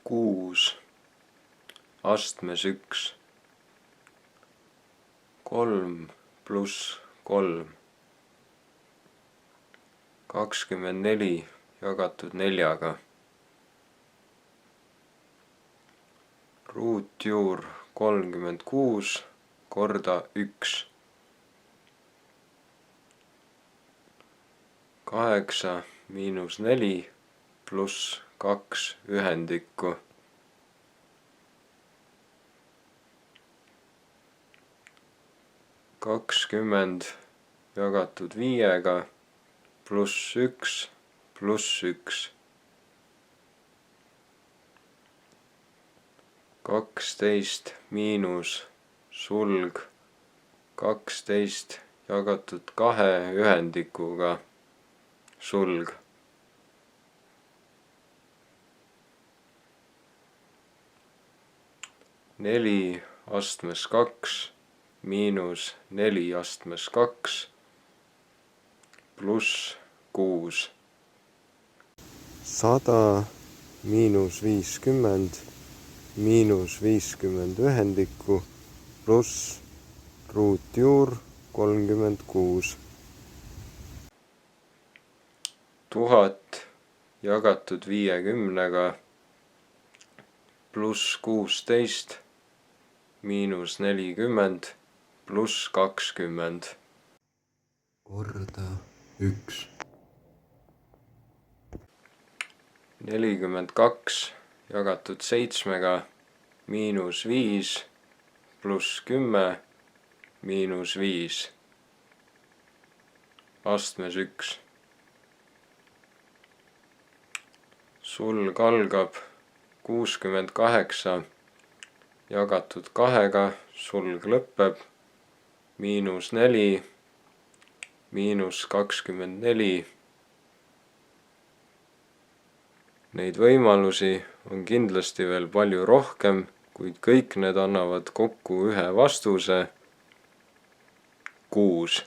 6 astmes 1, 3 pluss 3, 24 jagatud 4-ga, ruutjuur 36 korda 1, 8 miinus 4 pluss 2 ühendikku, 20 jagatud 5-ga pluss 1 pluss 1, 12 miinus sulg 12 jagatud 2 ühendikuga sulg, 4 astmes 2 miinus 4 astmes 2 pluss 6, 100 miinus 50 miinus 50 ühendikku pluss ruutjuur 36, 1000 jagatud 50-ga pluss 16 miinus 40 pluss 20 korda 1, 42 jagatud 7-ga miinus 5 pluss 10 miinus 5 astmes 1, sulg algab 68 jagatud 2-ga, sulg lõpeb miinus 4 miinus 24. Neid võimalusi on kindlasti veel palju rohkem, kuid kõik need annavad kokku ühe vastuse 6.